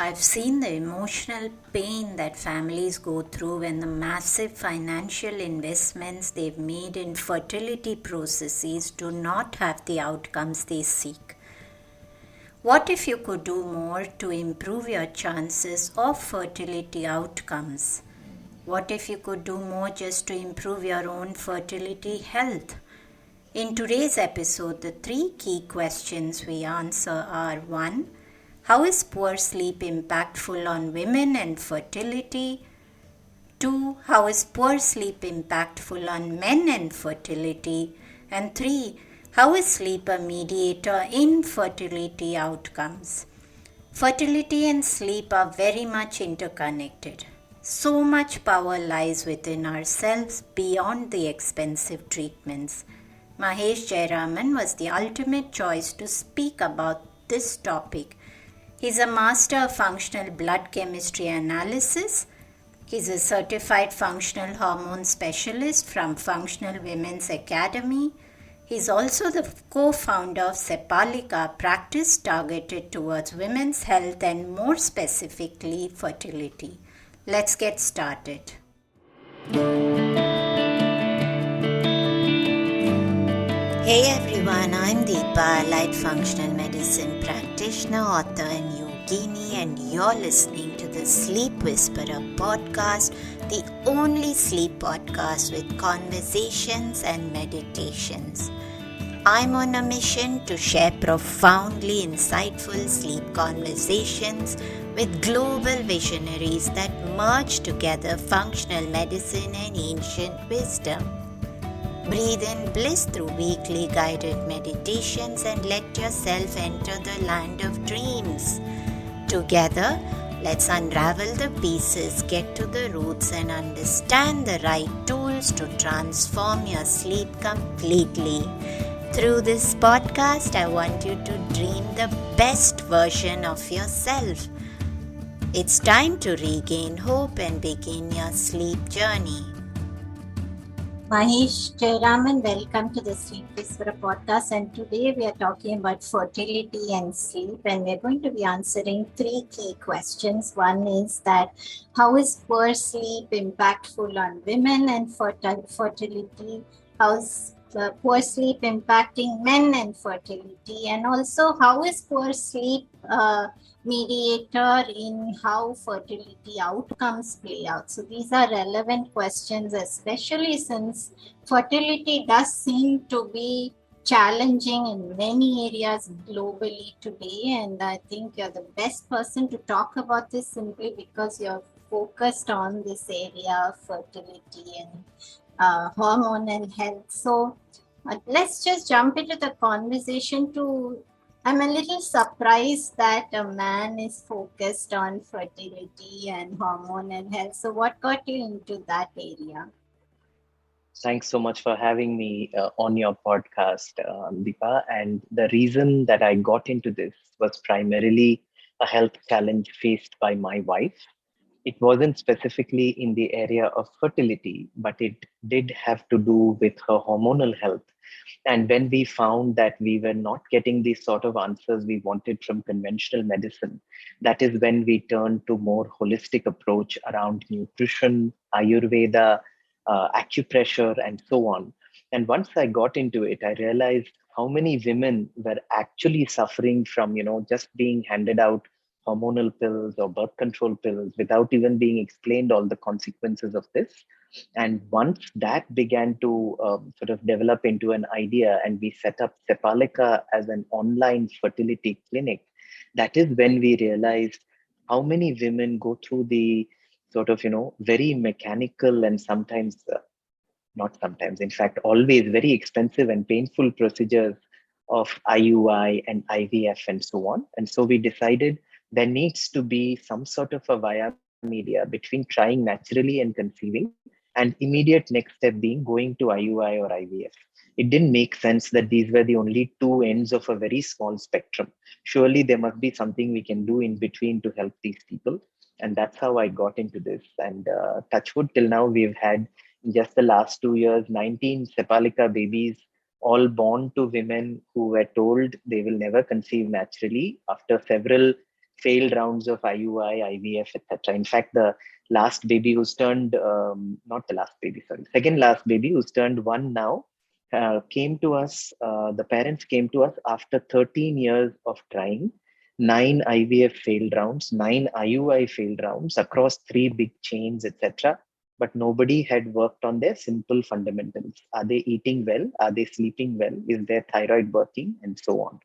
I've seen the emotional pain that families go through when the massive financial investments they've made in fertility processes do not have the outcomes they seek. What if you could do more to improve your chances of fertility outcomes? What if you could do more just to improve your own fertility health? In today's episode, the three key questions we answer are: 1. How is poor sleep impactful on women and fertility? 2. How is poor sleep impactful on men and fertility? And 3. How is sleep a mediator in fertility outcomes? Fertility and sleep are very much interconnected. So much power lies within ourselves beyond the expensive treatments. Mahesh Jayaraman was the ultimate choice to speak about this topic. He's a master of functional blood chemistry analysis. He's a certified functional hormone specialist from Functional Women's Academy. He's also the co-founder of Sepalika, practice targeted towards women's health and more specifically fertility. Let's get started. Hey everyone, I'm Deepa, allied functional medicine practitioner, author and yogini, and you're listening to the Sleep Whisperer podcast, the only sleep podcast with conversations and meditations. I'm on a mission to share profoundly insightful sleep conversations with global visionaries that merge together functional medicine and ancient wisdom. Breathe in bliss through weekly guided meditations and let yourself enter the land of dreams. Together, let's unravel the pieces, get to the roots, and understand the right tools to transform your sleep completely. Through this podcast, I want you to dream the best version of yourself. It's time to regain hope and begin your sleep journey. Mahesh Jayaraman, welcome to the Sleep Whisperer podcast, and today we are talking about fertility and sleep, and we're going to be answering three key questions. One is that how is poor sleep impactful on women and fertility? How's poor sleep impacting men and fertility? And also, how is poor sleep mediator in how fertility outcomes play out? So these are relevant questions, especially since fertility does seem to be challenging in many areas globally today, and I think you're the best person to talk about this simply because you're focused on this area of fertility and hormonal health. So let's just jump into the conversation. I'm a little surprised that a man is focused on fertility and hormonal health. So what got you into that area? Thanks so much for having me on your podcast, Deepa. And the reason that I got into this was primarily a health challenge faced by my wife. It wasn't specifically in the area of fertility, but it did have to do with her hormonal health. And when we found that we were not getting the sort of answers we wanted from conventional medicine, that is when we turned to more holistic approach around nutrition, Ayurveda, acupressure, and so on. And once I got into it, I realized how many women were actually suffering from, just being handed out hormonal pills or birth control pills without even being explained all the consequences of this. And once that began to sort of develop into an idea, and we set up Sepalika as an online fertility clinic, that is when we realized how many women go through the sort of, very mechanical and sometimes, not sometimes, in fact, always very expensive and painful procedures of IUI and IVF and so on. And so we decided there needs to be some sort of a via media between trying naturally and conceiving, and immediate next step being going to IUI or IVF. It didn't make sense that these were the only two ends of a very small spectrum. Surely there must be something we can do in between to help these people. And that's how I got into this. And touchwood, till now, we've had in just the last 2 years, 19 Sepalika babies, all born to women who were told they will never conceive naturally after several failed rounds of IUI, IVF, etc. In fact, the last baby who's turned, not the last baby, sorry, second last baby who's turned one now, came to us, the parents came to us after 13 years of trying, 9 IVF failed rounds, 9 IUI failed rounds across three big chains, etc. But nobody had worked on their simple fundamentals. Are they eating well? Are they sleeping well? Is their thyroid working? And so on.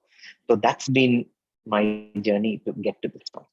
So that's been my journey to get to this point.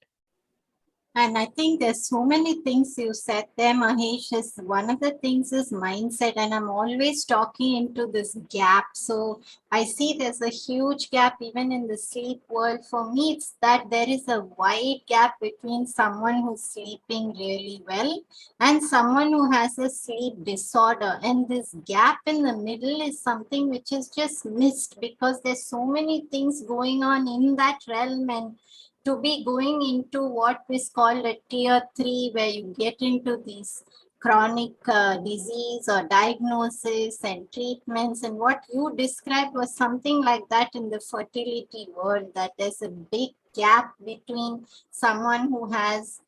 And I think there's so many things you said there, Mahesh. Is one of the things is mindset, and I'm always talking into this gap. So I see there's a huge gap even in the sleep world. For me, it's that there is a wide gap between someone who's sleeping really well and someone who has a sleep disorder. And this gap in the middle is something which is just missed because there's so many things going on in that realm, and to be going into what is called a tier 3, where you get into these chronic disease or diagnosis and treatments. And what you described was something like that in the fertility world, that there's a big gap between someone who has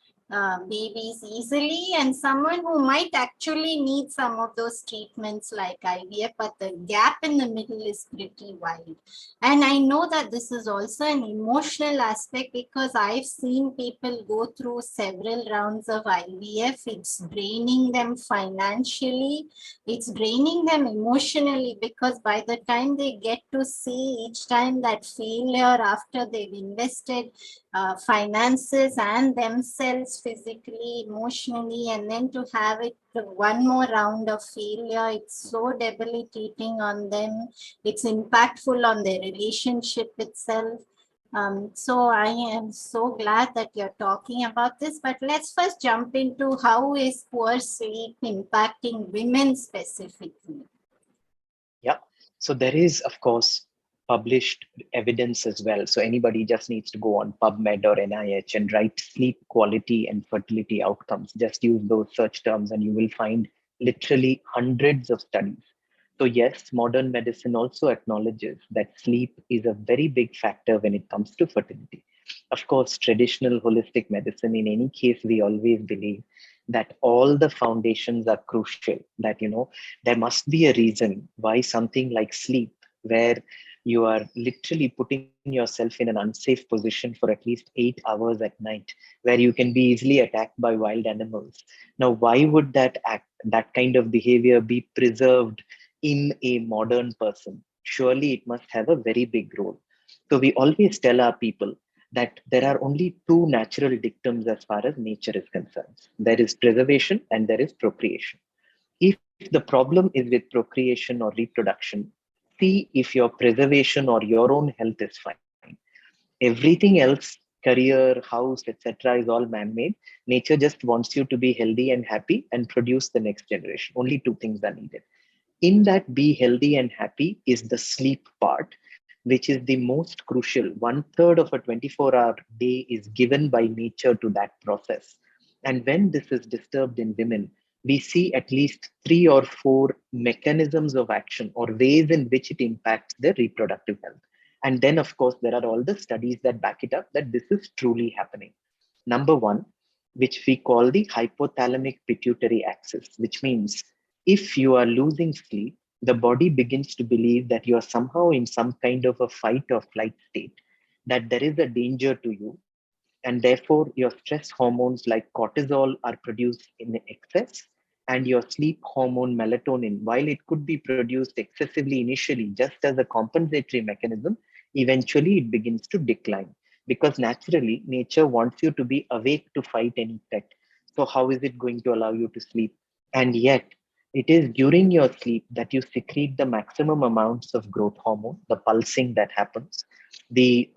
babies easily and someone who might actually need some of those treatments like IVF, but the gap in the middle is pretty wide. And I know that this is also an emotional aspect because I've seen people go through several rounds of IVF. It's draining them financially, it's draining them emotionally, because by the time they get to see each time that failure after they've invested finances and themselves physically, emotionally, and then to have it one more round of failure, it's so debilitating on them. It's impactful on their relationship itself. So I am so glad that you're talking about this, but let's first jump into how is poor sleep impacting women specifically. Yeah. So there is, of course, published evidence as well. So anybody just needs to go on PubMed or NIH and write sleep quality and fertility outcomes. Just use those search terms and you will find literally hundreds of studies. So yes, modern medicine also acknowledges that sleep is a very big factor when it comes to fertility. Of course, traditional holistic medicine, in any case, we always believe that all the foundations are crucial, that, there must be a reason why something like sleep, where you are literally putting yourself in an unsafe position for at least 8 hours at night, where you can be easily attacked by wild animals. Now, why would that kind of behavior be preserved in a modern person? Surely it must have a very big role. So we always tell our people that there are only two natural dictums as far as nature is concerned. There is preservation and there is procreation. If the problem is with procreation or reproduction, see if your preservation or your own health is fine. Everything else, career, house, etc., is all man-made. Nature just wants you to be healthy and happy and produce the next generation. Only two things are needed. In that be healthy and happy is the sleep part, which is the most crucial. 1/3 of a 24-hour day is given by nature to that process. And when this is disturbed in women, we see at least 3 or 4 mechanisms of action or ways in which it impacts their reproductive health. And then, of course, there are all the studies that back it up that this is truly happening. Number one, which we call the hypothalamic pituitary axis, which means if you are losing sleep, the body begins to believe that you are somehow in some kind of a fight or flight state, that there is a danger to you. And therefore, your stress hormones like cortisol are produced in excess, and your sleep hormone melatonin, while it could be produced excessively initially just as a compensatory mechanism, eventually it begins to decline, because naturally nature wants you to be awake to fight any threat. So how is it going to allow you to sleep? And yet it is during your sleep that you secrete the maximum amounts of growth hormone, the pulsing that happens, the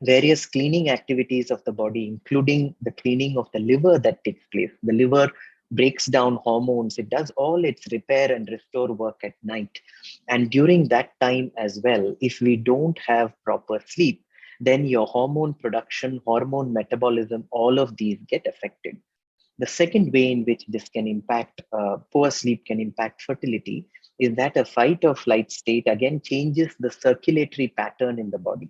various cleaning activities of the body, including the cleaning of the liver that takes place. The liver breaks down hormones, it does all its repair and restore work at night. And during that time as well, if we don't have proper sleep, then your hormone production, hormone metabolism, all of these get affected. The second way in which this can impact, poor sleep can impact fertility, is that a fight or flight state again changes the circulatory pattern in the body.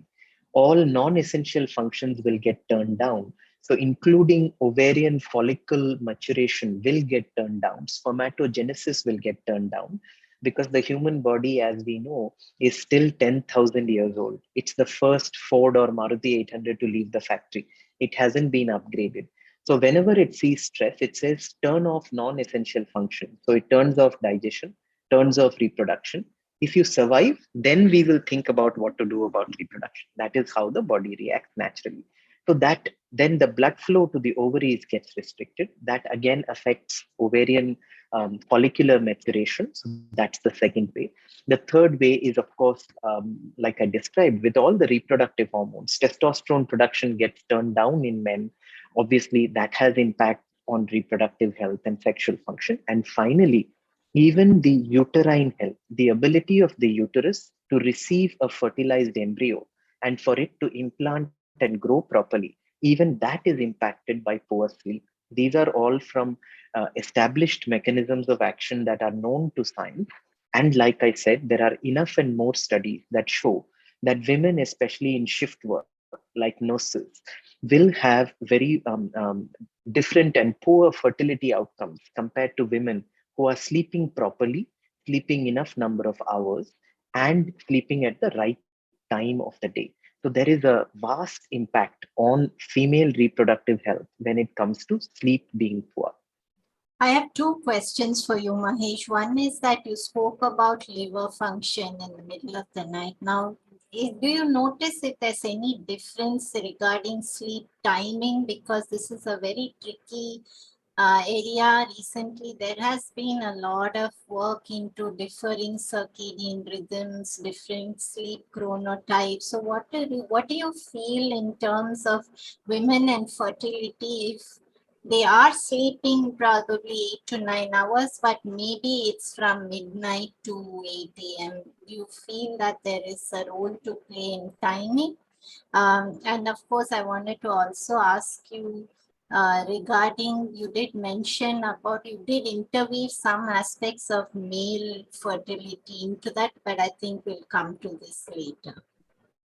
all non-essential functions will get turned down. So including ovarian follicle maturation will get turned down, spermatogenesis will get turned down, because the human body, as we know, is still 10,000 years old. It's the first Ford or Maruti 800 to leave the factory. It hasn't been upgraded. So whenever it sees stress, it says turn off non-essential function. So it turns off digestion, turns off reproduction. If you survive, then we will think about what to do about reproduction. That is how the body reacts naturally. So that then the blood flow to the ovaries gets restricted. That again affects ovarian follicular maturation. So that's the second way. The third way is, of course, like I described, with all the reproductive hormones, testosterone production gets turned down in men. Obviously, that has impact on reproductive health and sexual function. And finally, even the uterine health, the ability of the uterus to receive a fertilized embryo and for it to implant and grow properly, even that is impacted by poor sleep. These are all from established mechanisms of action that are known to science. And like I said, there are enough and more studies that show that women, especially in shift work, like nurses, will have very different and poor fertility outcomes compared to women who are sleeping properly, sleeping enough number of hours, and sleeping at the right time of the day. So there is a vast impact on female reproductive health when it comes to sleep being poor. I have two questions for you, Mahesh. One is that you spoke about liver function in the middle of the night. Now, do you notice if there's any difference regarding sleep timing? Because this is a very tricky area. Recently, there has been a lot of work into differing circadian rhythms, different sleep chronotypes. So, what do you feel in terms of women and fertility if they are sleeping probably 8 to 9 hours, but maybe it's from midnight to 8 a.m. Do you feel that there is a role to play in timing? And of course, I wanted to also ask you regarding, you did mention about, you did interweave some aspects of male fertility into that, but I think we'll come to this later.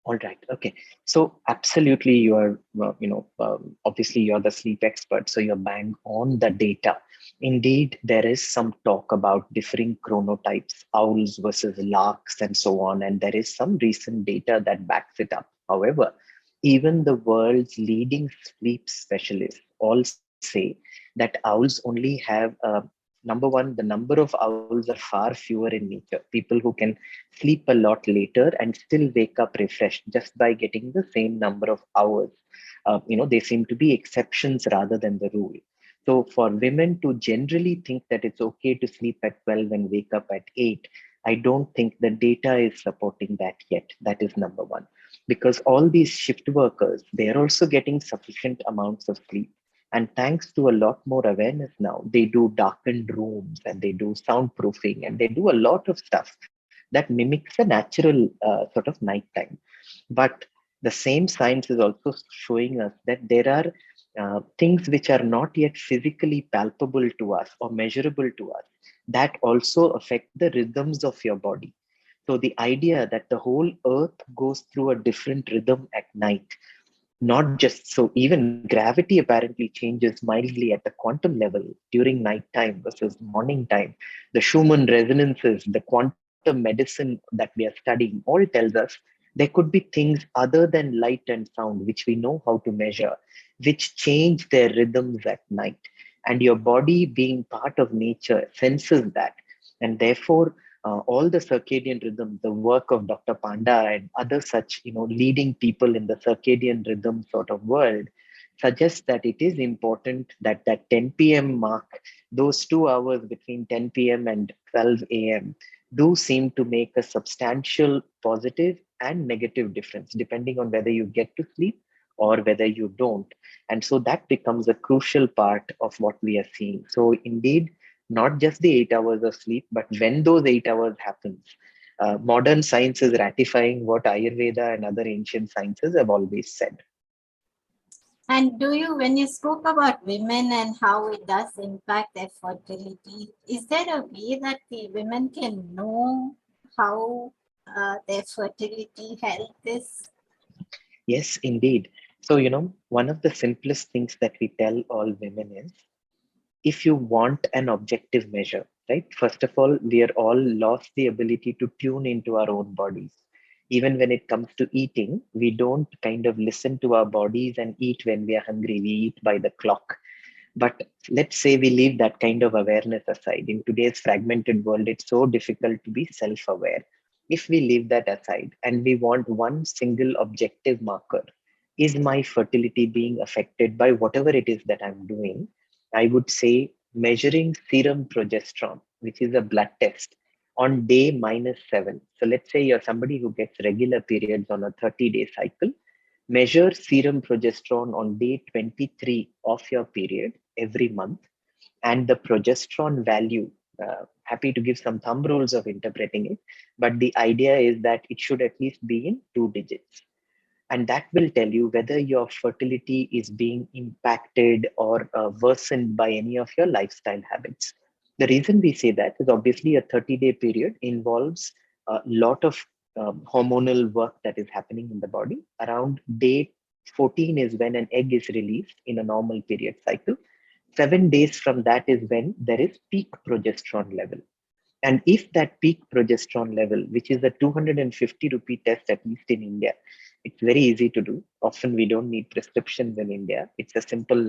All right. Okay. So absolutely, you are, obviously you're the sleep expert, so you're bang on the data. Indeed, there is some talk about differing chronotypes, owls versus larks, and so on. And there is some recent data that backs it up. However, even the world's leading sleep specialists all say that owls only have number one, the number of owls are far fewer in nature. People who can sleep a lot later and still wake up refreshed just by getting the same number of hours. They seem to be exceptions rather than the rule. So for women to generally think that it's okay to sleep at 12 and wake up at 8, I don't think the data is supporting that yet. That is number one. Because all these shift workers, they are also getting sufficient amounts of sleep. And thanks to a lot more awareness now, they do darkened rooms and they do soundproofing and they do a lot of stuff that mimics a natural sort of nighttime. But the same science is also showing us that there are things which are not yet physically palpable to us or measurable to us that also affect the rhythms of your body. So the idea that the whole earth goes through a different rhythm at night, not just so, even gravity apparently changes mildly at the quantum level during nighttime versus morning time. The Schumann resonances, the quantum medicine that we are studying, all tells us there could be things other than light and sound, which we know how to measure, which change their rhythms at night. And your body, being part of nature, senses that. And therefore, all the circadian rhythm, the work of Dr. Panda and other such, leading people in the circadian rhythm sort of world, suggests that it is important that that 10 p.m. mark, those 2 hours between 10 p.m. and 12 a.m., do seem to make a substantial positive and negative difference, depending on whether you get to sleep or whether you don't. And so that becomes a crucial part of what we are seeing. So indeed, not just the 8 hours of sleep, but when those 8 hours happens, modern science is ratifying what Ayurveda and other ancient sciences have always said. And when you spoke about women and how it does impact their fertility, is there a way that the women can know how their fertility health is? Yes, indeed. So, one of the simplest things that we tell all women is, if you want an objective measure, right? First of all, we are all lost the ability to tune into our own bodies. Even when it comes to eating, we don't kind of listen to our bodies and eat when we are hungry. We eat by the clock. But let's say we leave that kind of awareness aside. In today's fragmented world, it's so difficult to be self aware. If we leave that aside and we want one single objective marker, is my fertility being affected by whatever it is that I'm doing? I would say measuring serum progesterone, which is a blood test, on day -7. So let's say you're somebody who gets regular periods on a 30-day cycle. Measure serum progesterone on day 23 of your period every month, and the progesterone value. Happy to give some thumb rules of interpreting it, but the idea is that it should at least be in 2 digits. And that will tell you whether your fertility is being impacted or worsened by any of your lifestyle habits. The reason we say that is obviously a 30-day period involves a lot of hormonal work that is happening in the body. Around day 14 is when an egg is released in a normal period cycle. 7 days from that is when there is peak progesterone level. And if that peak progesterone level, which is a 250 rupee test, at least in India, it's very easy to do. Often we don't need prescriptions in India. It's a simple,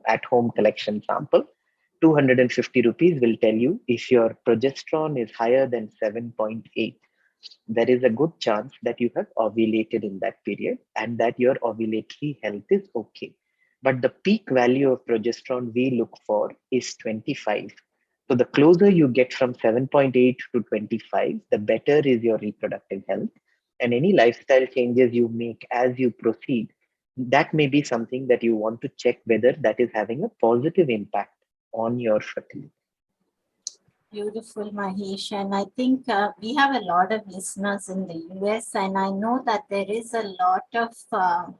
at home collection sample. 250 rupees will tell you if your progesterone is higher than 7.8, there is a good chance that you have ovulated in that period and that your ovulatory health is okay. But the peak value of progesterone we look for is 25. So the closer you get from 7.8 to 25, the better is your reproductive health. And any lifestyle changes you make as you proceed, that may be something that you want to check whether that is having a positive impact on your fertility. Beautiful, Mahesh. And I think we have a lot of listeners in the US, and I know that there is a lot of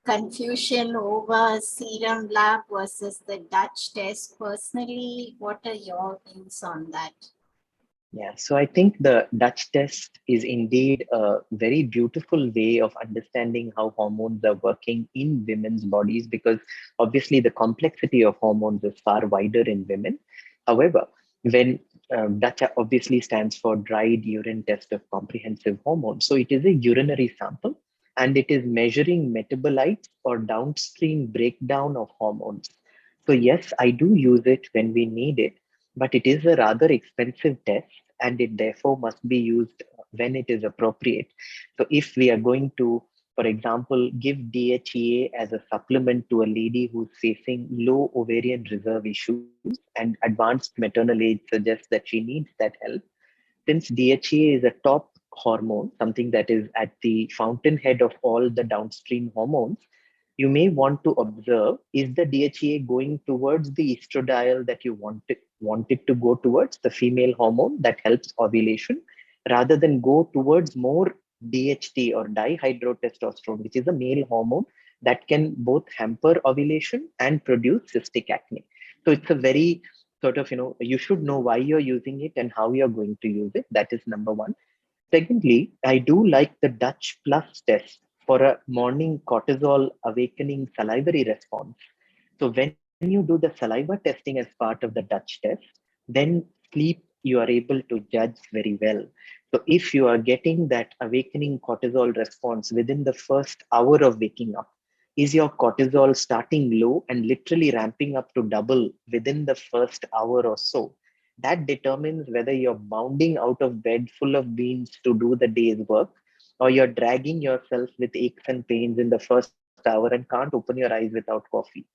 confusion over serum lab versus the Dutch test. Personally, what are your views on that? Yeah, so I think the Dutch test is indeed a very beautiful way of understanding how hormones are working in women's bodies, because obviously the complexity of hormones is far wider in women. However, when Dutch obviously stands for dried urine test of comprehensive hormones. So it is a urinary sample and it is measuring metabolites or downstream breakdown of hormones. So yes, I do use it when we need it, but it is a rather expensive test and it therefore must be used when it is appropriate. So if we are going to, for example, give DHEA as a supplement to a lady who's facing low ovarian reserve issues and advanced maternal age suggests that she needs that help, since DHEA is a top hormone, something that is at the fountainhead of all the downstream hormones, you may want to observe, is the DHEA going towards the estradiol that you want it to go towards, the female hormone that helps ovulation, rather than go towards more DHT or dihydrotestosterone, which is a male hormone that can both hamper ovulation and produce cystic acne. So it's a very sort of, you should know why you're using it and how you're going to use it. That is number one. Secondly, I do like the Dutch Plus test for a morning cortisol awakening salivary response. So when you do the saliva testing as part of the Dutch test, then sleep you are able to judge very well. So if you are getting that awakening cortisol response within the first hour of waking up, is your cortisol starting low and literally ramping up to double within the first hour or so? That determines whether you're bounding out of bed full of beans to do the day's work, or you're dragging yourself with aches and pains in the first hour and can't open your eyes without coffee.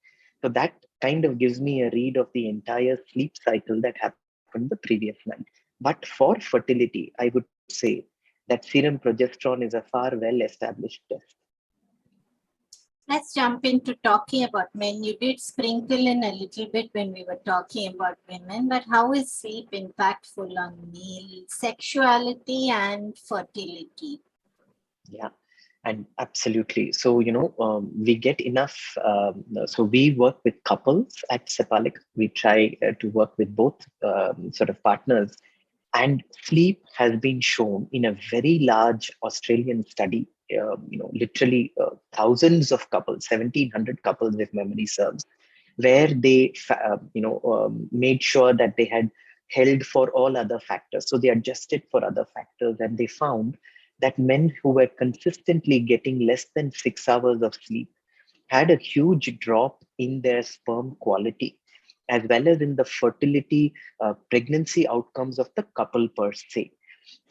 So that kind of gives me a read of the entire sleep cycle that happened the previous night. But for fertility, I would say that serum progesterone is a far well established test. Let's jump into talking about men. You did sprinkle in a little bit when we were talking about women, but how is sleep impactful on male sexuality and fertility? Yeah, and absolutely. So, we get enough. So, we work with couples at Sepalika. We try to work with both sort of partners. And sleep has been shown in a very large Australian study, literally thousands of couples, 1,700 couples, if memory serves, where they, made sure that they had held for all other factors. So they adjusted for other factors, and they found that men who were consistently getting less than 6 hours of sleep had a huge drop in their sperm quality, as well as in the fertility, pregnancy outcomes of the couple per se.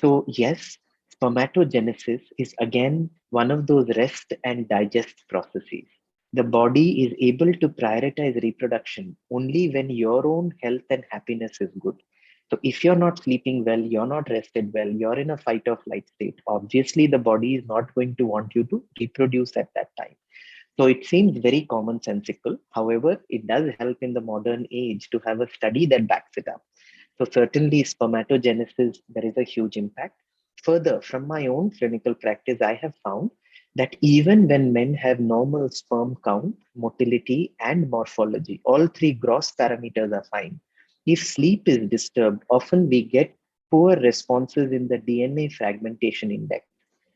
So, yes, spermatogenesis is again one of those rest and digest processes. The body is able to prioritize reproduction only when your own health and happiness is good. So, if you're not sleeping well, you're not rested well, you're in a fight or flight state, obviously the body is not going to want you to reproduce at that time. So it seems very commonsensical. However, it does help in the modern age to have a study that backs it up. So certainly spermatogenesis, there is a huge impact. Further, from my own clinical practice, I have found that even when men have normal sperm count, motility, and morphology, all three gross parameters are fine. If sleep is disturbed, often we get poor responses in the DNA fragmentation index,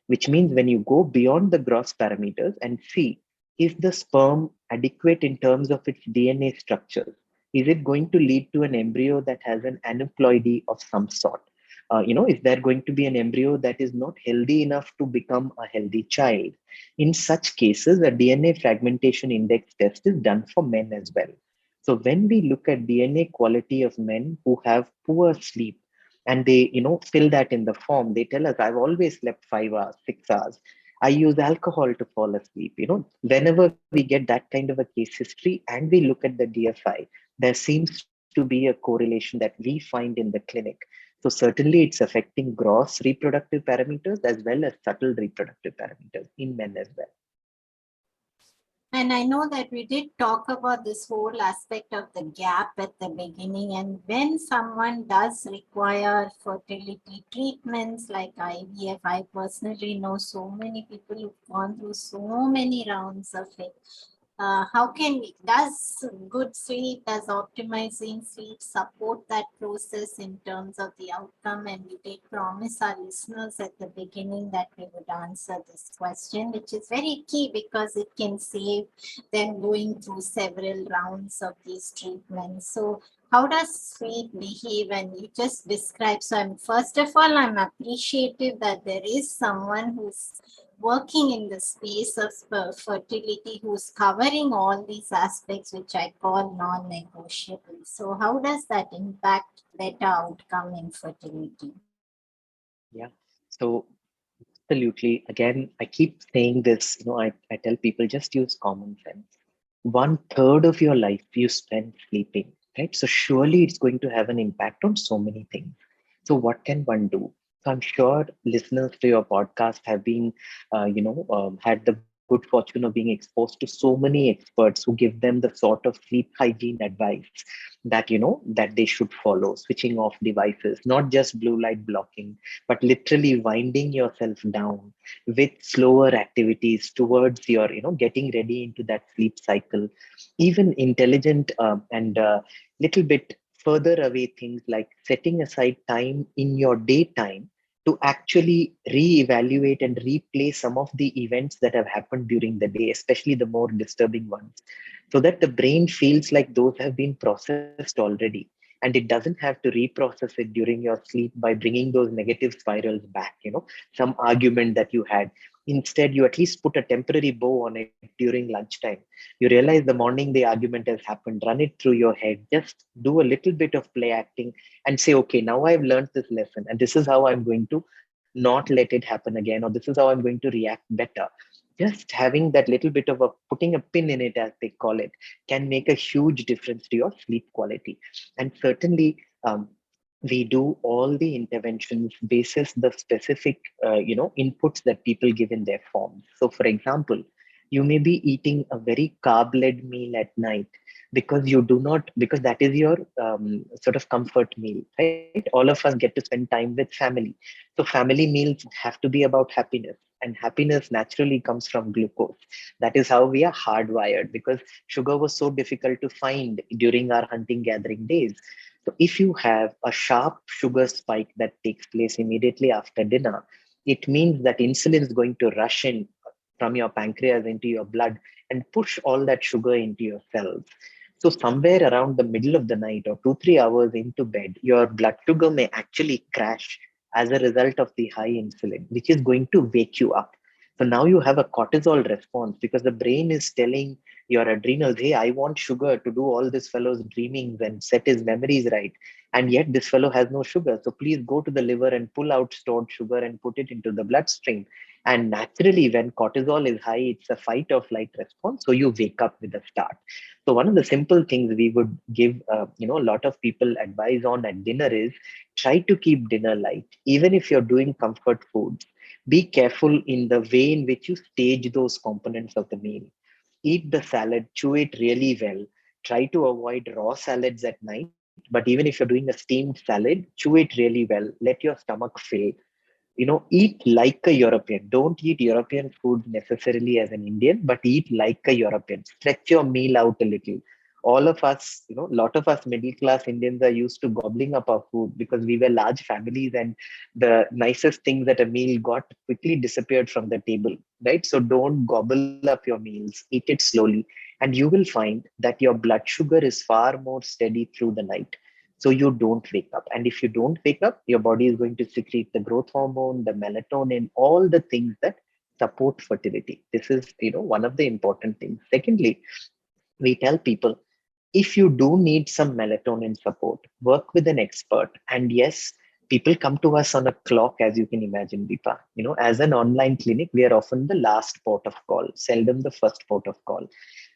which means when you go beyond the gross parameters and see, is the sperm adequate in terms of its DNA structure? Is it going to lead to an embryo that has an aneuploidy of some sort? Is there going to be an embryo that is not healthy enough to become a healthy child? In such cases, a DNA fragmentation index test is done for men as well. So when we look at DNA quality of men who have poor sleep, and they fill that in the form, they tell us, I've always slept 5 hours, 6 hours, I use alcohol to fall asleep. Whenever we get that kind of a case history and we look at the DFI, there seems to be a correlation that we find in the clinic. So certainly it's affecting gross reproductive parameters as well as subtle reproductive parameters in men as well. And I know that we did talk about this whole aspect of the gap at the beginning. And when someone does require fertility treatments like IVF, I personally know so many people who've gone through so many rounds of it. How can does good sleep, does optimizing sleep support that process in terms of the outcome? And we did promise our listeners at the beginning that we would answer this question, which is very key because it can save them going through several rounds of these treatments. So how does sleep behave? And you just described. So I'm first of all, I'm appreciative that there is someone who's working in the space of fertility who's covering all these aspects, which I call non-negotiable. So how does that impact better outcome in fertility? Yeah. So absolutely. Again, I keep saying this, I tell people just use common sense. 1/3 of your life you spend sleeping, right? So surely it's going to have an impact on so many things. So what can one do? So I'm sure listeners to your podcast have been, had the good fortune of being exposed to so many experts who give them the sort of sleep hygiene advice that they should follow. Switching off devices, not just blue light blocking, but literally winding yourself down with slower activities towards your getting ready into that sleep cycle. Even intelligent and little bit further away things like setting aside time in your daytime to actually re-evaluate and replay some of the events that have happened during the day, especially the more disturbing ones, so that the brain feels like those have been processed already, and it doesn't have to reprocess it during your sleep by bringing those negative spirals back, some argument that you had. Instead, you at least put a temporary bow on it during lunchtime. You realize the morning the argument has happened, run it through your head, just do a little bit of play acting and say, okay, now I've learned this lesson, and this is how I'm going to not let it happen again, or this is how I'm going to react better. Just having that little bit of a putting a pin in it, as they call it, can make a huge difference to your sleep quality. And certainly, we do all the interventions basis the specific inputs that people give in their forms. So for example, you may be eating a very carb led meal at night because you do not, because that is your sort of comfort meal, right? All of us get to spend time with family. So family meals have to be about happiness, and happiness naturally comes from glucose. That is how we are hardwired, because sugar was so difficult to find during our hunting gathering days. So if you have a sharp sugar spike that takes place immediately after dinner, it means that insulin is going to rush in from your pancreas into your blood and push all that sugar into your cells. So somewhere around the middle of the night or 2-3 hours into bed, your blood sugar may actually crash as a result of the high insulin, which is going to wake you up. So now you have a cortisol response because the brain is telling your adrenals, hey, I want sugar to do all this fellow's dreamings and set his memories right. And yet this fellow has no sugar. So please go to the liver and pull out stored sugar and put it into the bloodstream. And naturally, when cortisol is high, it's a fight or flight response. So you wake up with a start. So one of the simple things we would give, a lot of people advice on at dinner is try to keep dinner light, even if you're doing comfort foods. Be careful in the way in which you stage those components of the meal. Eat the salad, chew it really well. Try to avoid raw salads at night. But even if you're doing a steamed salad, chew it really well. Let your stomach fill. Eat like a European. Don't eat European food necessarily as an Indian, but eat like a European. Stretch your meal out a little. All of us, a lot of us middle class Indians are used to gobbling up our food because we were large families and the nicest things at a meal got quickly disappeared from the table, right? So don't gobble up your meals, eat it slowly, and you will find that your blood sugar is far more steady through the night, so you don't wake up. And if you don't wake up, your body is going to secrete the growth hormone, the melatonin, all the things that support fertility. This is one of the important things. Secondly, we tell people, if you do need some melatonin support, work with an expert. And yes, people come to us on a clock, as you can imagine, Deepa. As an online clinic, we are often the last port of call, seldom the first port of call.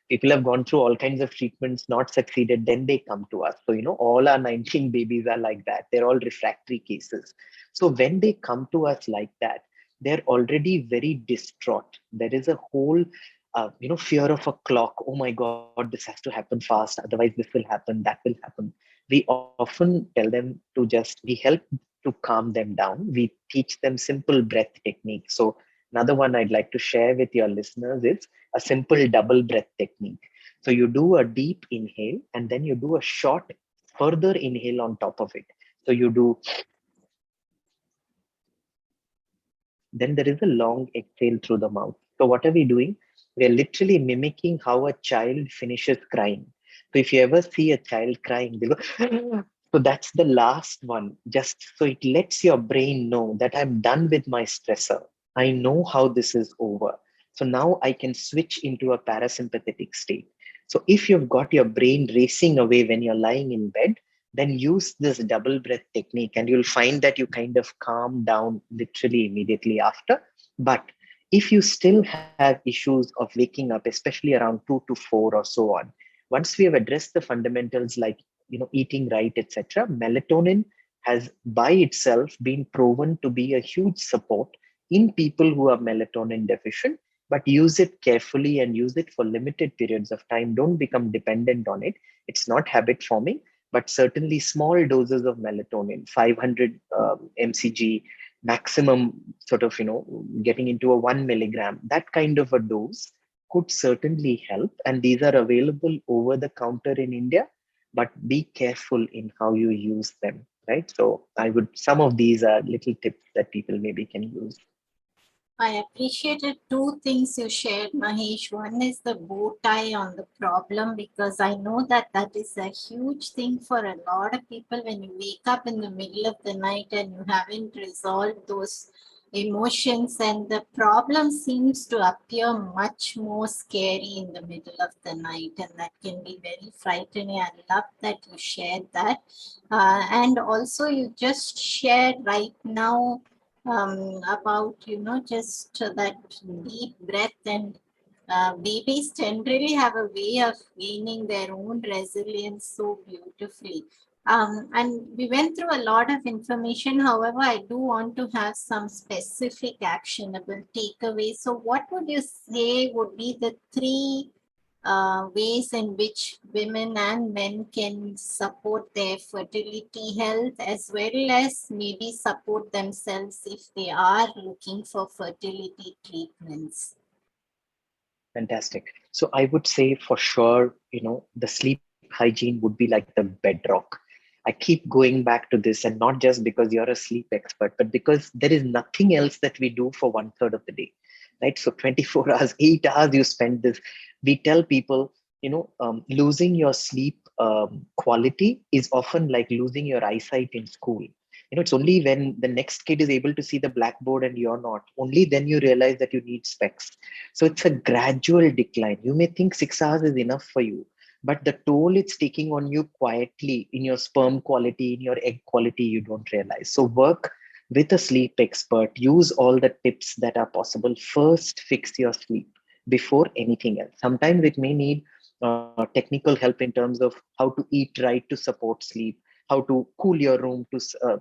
People have gone through all kinds of treatments, not succeeded, then they come to us. So all our 19 babies are like that. They're all refractory cases. So when they come to us like that, they're already very distraught. There is a whole fear of a clock. Oh my god, this has to happen fast, otherwise this will happen, that will happen. We often tell them to we help to calm them down. We teach them simple breath techniques. So another one I'd like to share with your listeners is a simple double breath technique. So you do a deep inhale and then you do a short further inhale on top of it. So you do, then there is a long exhale through the mouth. So what are we doing? We are literally mimicking how a child finishes crying. So if you ever see a child crying, they go, so that's the last one. Just so it lets your brain know that I'm done with my stressor. I know how this is over. So now I can switch into a parasympathetic state. So if you've got your brain racing away when you're lying in bed, then use this double breath technique and you'll find that you kind of calm down literally immediately after. But if you still have issues of waking up, especially around 2 to 4 or so on, once we have addressed the fundamentals like eating right, etc., melatonin has by itself been proven to be a huge support in people who are melatonin deficient. But use it carefully and use it for limited periods of time. Don't become dependent on it. It's not habit forming, but certainly small doses of melatonin, 500 mcg maximum, sort of getting into a 1 milligram, that kind of a dose could certainly help. And these are available over the counter in India, but be careful in how you use them, right? So some of these are little tips that people maybe can use. I appreciated two things you shared, Mahesh. One is the bow tie on the problem, because I know that that is a huge thing for a lot of people when you wake up in the middle of the night and you haven't resolved those emotions, and the problem seems to appear much more scary in the middle of the night, and that can be very frightening. I love that you shared that. And also you just shared right now about just that deep breath, and babies generally have a way of gaining their own resilience so beautifully. And we went through a lot of information. However, I do want to have some specific actionable takeaways. So what would you say would be the three ways in which women and men can support their fertility health, as well as maybe support themselves if they are looking for fertility treatments? Fantastic. So I would say for sure, the sleep hygiene would be like the bedrock. I keep going back to this, and not just because you're a sleep expert, but because there is nothing else that we do for 1/3 of the day. right? So 24 hours, 8 hours you spend this. We tell people, losing your sleep quality is often like losing your eyesight in school. It's only when the next kid is able to see the blackboard and you're not, only then you realize that you need specs. So it's a gradual decline. You may think 6 hours is enough for you, but the toll it's taking on you quietly in your sperm quality, in your egg quality, you don't realize. So work with a sleep expert, use all the tips that are possible. First, fix your sleep before anything else. Sometimes it may need technical help in terms of how to eat right to support sleep, how to cool your room to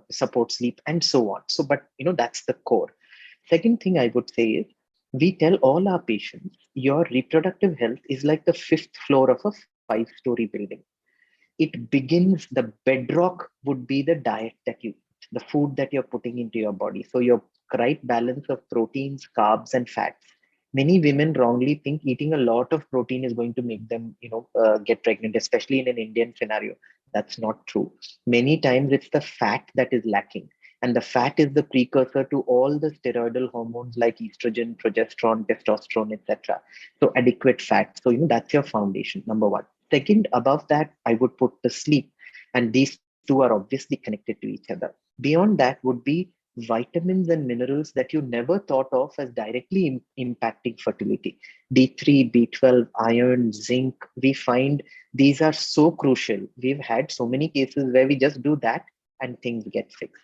support sleep, and so on. So, but that's the core. Second thing I would say is, we tell all our patients your reproductive health is like the fifth floor of a five-story building. It begins, the bedrock would be the diet that you eat, the food that you're putting into your body. So your right balance of proteins, carbs, and fats. Many women wrongly think eating a lot of protein is going to make them, get pregnant, especially in an Indian scenario. That's not true. Many times it's the fat that is lacking. And the fat is the precursor to all the steroidal hormones like estrogen, progesterone, testosterone, etc. So adequate fat. So, that's your foundation, number one. Second, above that, I would put the sleep. And these two are obviously connected to each other. Beyond that would be vitamins and minerals that you never thought of as directly impacting fertility. D3, B12, iron, zinc, we find these are so crucial. We've had so many cases where we just do that and things get fixed.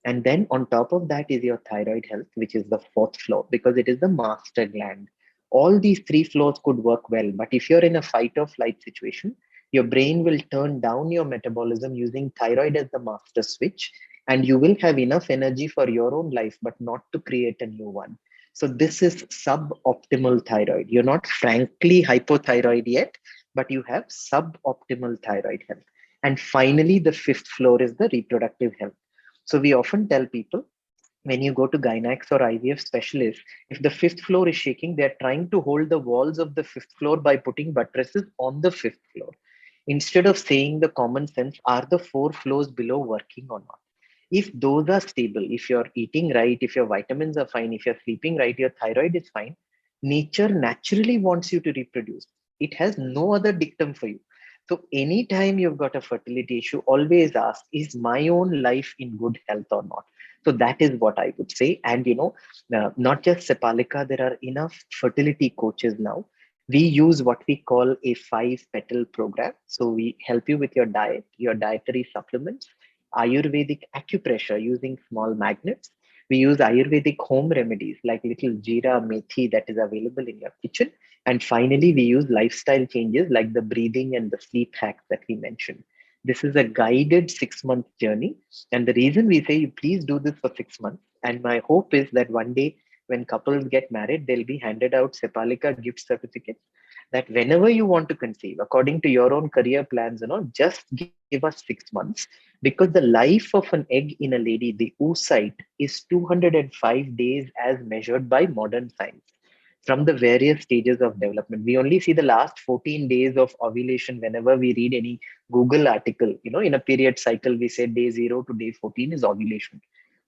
And then on top of that is your thyroid health, which is the fourth floor, because it is the master gland. All these three floors could work well, but if you're in a fight or flight situation, your brain will turn down your metabolism using thyroid as the master switch, and you will have enough energy for your own life, but not to create a new one. So this is suboptimal thyroid. You're not frankly hypothyroid yet, but you have suboptimal thyroid health. And finally, the fifth floor is the reproductive health. So we often tell people, when you go to gynacs or IVF specialists, if the fifth floor is shaking, they're trying to hold the walls of the fifth floor by putting buttresses on the fifth floor. Instead of saying the common sense, are the four floors below working or not? If those are stable, if you're eating right, if your vitamins are fine, if you're sleeping right, your thyroid is fine, nature naturally wants you to reproduce. It has no other dictum for you. So anytime you've got a fertility issue, always ask, is my own life in good health or not? So that is what I would say. And not just Sepalika, there are enough fertility coaches now. We use what we call a 5 petal program. So we help you with your diet, your dietary supplements, Ayurvedic acupressure using small magnets. We use Ayurvedic home remedies like little jeera methi that is available in your kitchen. And finally, we use lifestyle changes like the breathing and the sleep hacks that we mentioned. This is a guided 6 month journey. And the reason we say, please do this for 6 months. And my hope is that one day when couples get married, they'll be handed out Sepalika gift certificates that whenever you want to conceive, according to your own career plans, just give us 6 months, because the life of an egg in a lady, the oocyte, is 205 days as measured by modern science from the various stages of development. We only see the last 14 days of ovulation whenever we read any Google article. In a period cycle, we say day 0 to day 14 is ovulation.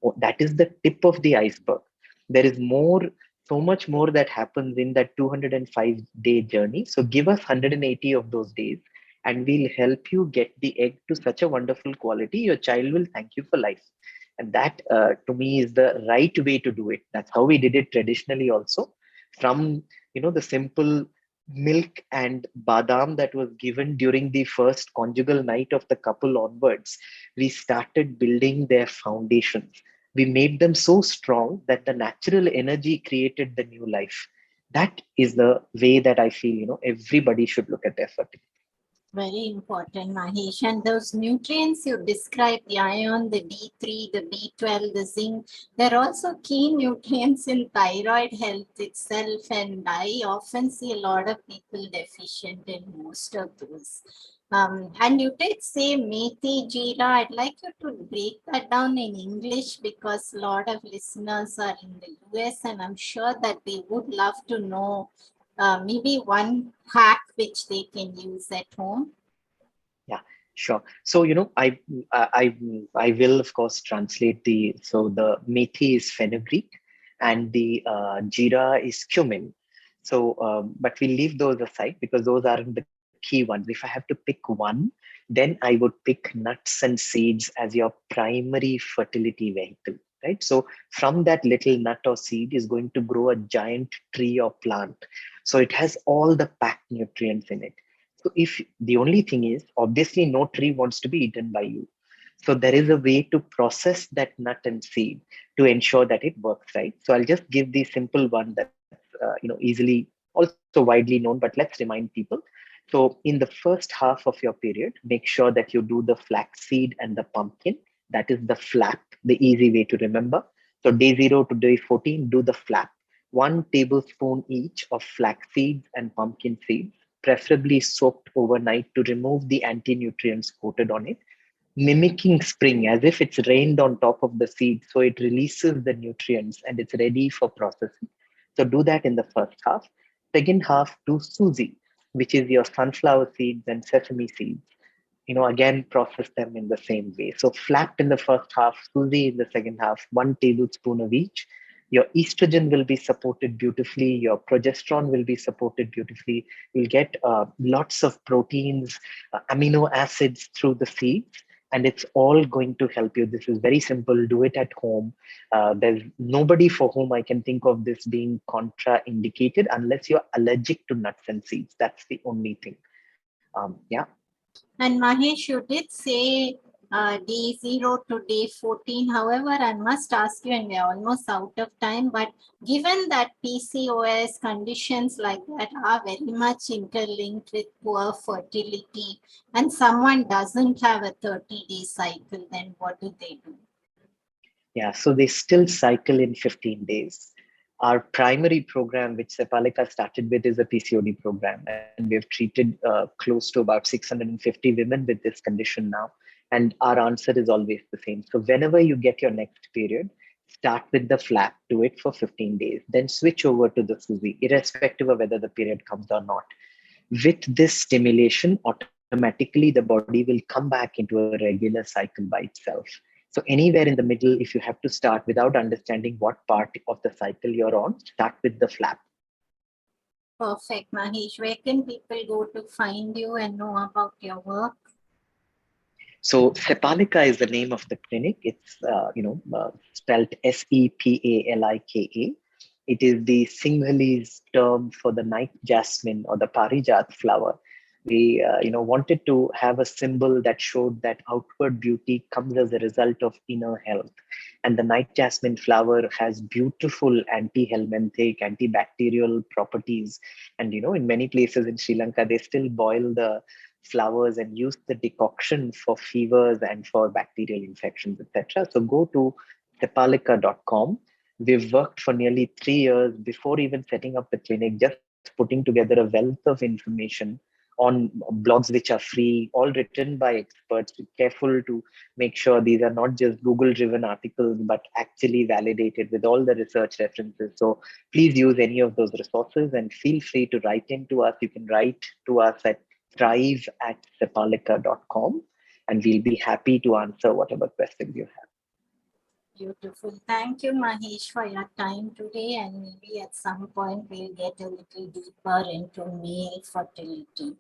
Oh, that is the tip of the iceberg. There is more, so much more that happens in that 205-day journey. So give us 180 of those days, and we'll help you get the egg to such a wonderful quality. Your child will thank you for life. And that, to me, is the right way to do it. That's how we did it traditionally also. From the simple milk and badam that was given during the first conjugal night of the couple onwards, we started building their foundations. We made them so strong that the natural energy created the new life. That is the way that I feel everybody should look at their fertility. Very important, Mahesh. And those nutrients you described, the iron, the D3, the B12, the zinc, they're also key nutrients in thyroid health itself. And I often see a lot of people deficient in most of those. And you did say methi jeera. I'd like you to break that down in English, because a lot of listeners are in the US, and I'm sure that they would love to know maybe one hack which they can use at home. Yeah, sure. So I will of course translate the. So the methi is fenugreek, and the jeera is cumin. So, but we leave those aside because those aren't the key ones. If I have to pick one, then I would pick nuts and seeds as your primary fertility vehicle, right? So from that little nut or seed is going to grow a giant tree or plant. So it has all the packed nutrients in it. So if the only thing is, obviously no tree wants to be eaten by you. So there is a way to process that nut and seed to ensure that it works right. So I'll just give the simple one that's easily also widely known, but let's remind people. So in the first half of your period, make sure that you do the flaxseed and the pumpkin. That is the flap, the easy way to remember. So day 0 to day 14, do the flap. 1 tablespoon each of flax seeds and pumpkin seeds, preferably soaked overnight to remove the anti-nutrients coated on it, mimicking spring as if it's rained on top of the seed. So it releases the nutrients and it's ready for processing. So do that in the first half. Second half, do Suzy, which is your sunflower seeds and sesame seeds. Again, process them in the same way. So flap in the first half, Suzy in the second half, 1 tablespoon of each. Your estrogen will be supported beautifully. Your progesterone will be supported beautifully. You'll get lots of proteins, amino acids through the seeds, and it's all going to help you. This is very simple. Do it at home. There's nobody for whom I can think of this being contraindicated unless you're allergic to nuts and seeds. That's the only thing. Yeah. And Mahesh, you did say day 0 to day 14. However, I must ask you, and we're almost out of time, but given that PCOS conditions like that are very much interlinked with poor fertility, and someone doesn't have a 30-day cycle, then what do they do? Yeah, so they still cycle in 15 days. Our primary program, which Sepalika started with, is a PCOD program, and we have treated close to about 650 women with this condition now. And our answer is always the same. So whenever you get your next period, start with the flap, do it for 15 days, then switch over to the Suzy, irrespective of whether the period comes or not. With this stimulation, automatically the body will come back into a regular cycle by itself. So anywhere in the middle, if you have to start without understanding what part of the cycle you're on, start with the flap. Perfect, Mahesh. Where can people go to find you and know about your work? So Sepalika is the name of the clinic. It's spelled Sepalika. It is the Sinhalese term for the night jasmine or the parijat flower. We wanted to have a symbol that showed that outward beauty comes as a result of inner health. And the night jasmine flower has beautiful anti-helminthic, antibacterial properties. And in many places in Sri Lanka, they still boil the flowers and use the decoction for fevers and for bacterial infections, etc. So go to sepalika.com. We've worked for nearly 3 years before even setting up the clinic, just putting together a wealth of information on blogs which are free, all written by experts. Be careful to make sure these are not just Google driven articles, but actually validated with all the research references. So please use any of those resources and feel free to write into us. You can write to us at thrive@sepalika.com, and we'll be happy to answer whatever questions you have. Beautiful. Thank you, Mahesh, for your time today. And maybe at some point we'll get a little deeper into male fertility.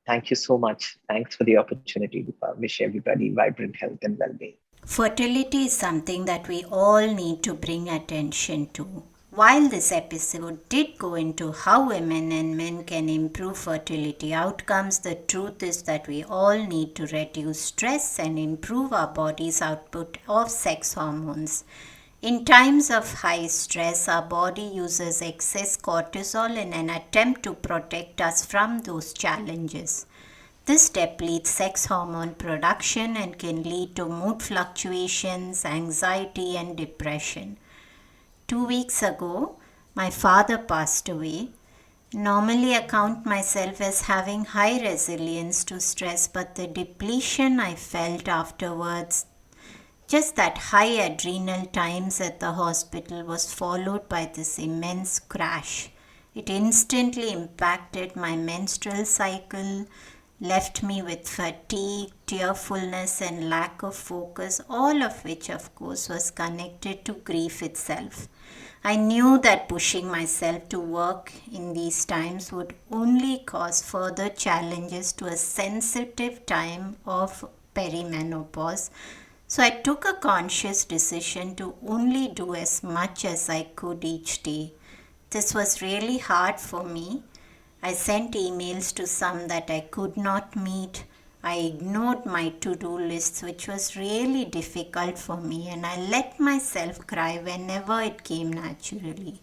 Thank you so much. Thanks for the opportunity, Deepa. Wish everybody vibrant health and well-being. Fertility is something that we all need to bring attention to. While this episode did go into how women and men can improve fertility outcomes, the truth is that we all need to reduce stress and improve our body's output of sex hormones. In times of high stress, our body uses excess cortisol in an attempt to protect us from those challenges. This depletes sex hormone production and can lead to mood fluctuations, anxiety, and depression. 2 weeks ago, my father passed away. Normally, I count myself as having high resilience to stress, but the depletion I felt afterwards, just that high adrenal times at the hospital, was followed by this immense crash. It instantly impacted my menstrual cycle, left me with fatigue, tearfulness, and lack of focus, all of which, of course, was connected to grief itself. I knew that pushing myself to work in these times would only cause further challenges to a sensitive time of perimenopause. So I took a conscious decision to only do as much as I could each day. This was really hard for me. I sent emails to some that I could not meet. I ignored my to-do lists, which was really difficult for me, and I let myself cry whenever it came naturally.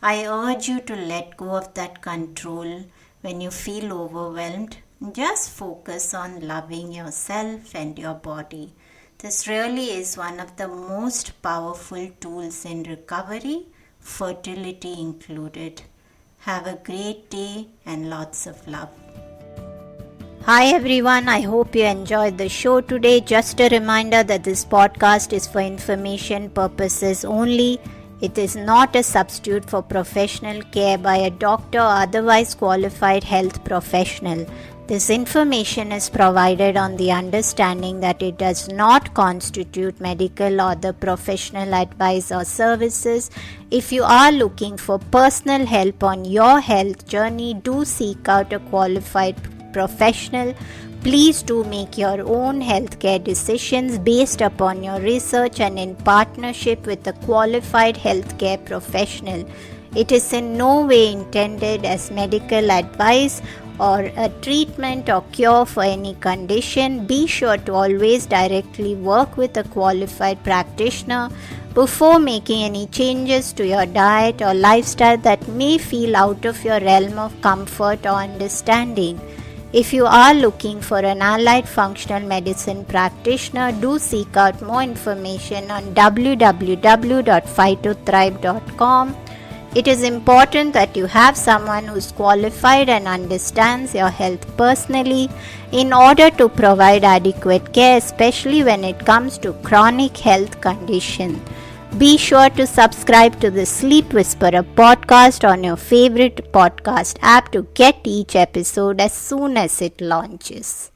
I urge you to let go of that control when you feel overwhelmed. Just focus on loving yourself and your body. This really is one of the most powerful tools in recovery, fertility included. Have a great day and lots of love. Hi everyone, I hope you enjoyed the show today. Just a reminder that this podcast is for information purposes only. It is not a substitute for professional care by a doctor or otherwise qualified health professional. This information is provided on the understanding that it does not constitute medical or other professional advice or services. If you are looking for personal help on your health journey, do seek out a qualified professional. Please do make your own healthcare decisions based upon your research and in partnership with a qualified healthcare professional. It is in no way intended as medical advice or a treatment or cure for any condition. Be sure to always directly work with a qualified practitioner before making any changes to your diet or lifestyle that may feel out of your realm of comfort or understanding. If you are looking for an allied functional medicine practitioner, do seek out more information on www.phytothrive.com. It is important that you have someone who is qualified and understands your health personally in order to provide adequate care, especially when it comes to chronic health conditions. Be sure to subscribe to the Sleep Whisperer podcast on your favorite podcast app to get each episode as soon as it launches.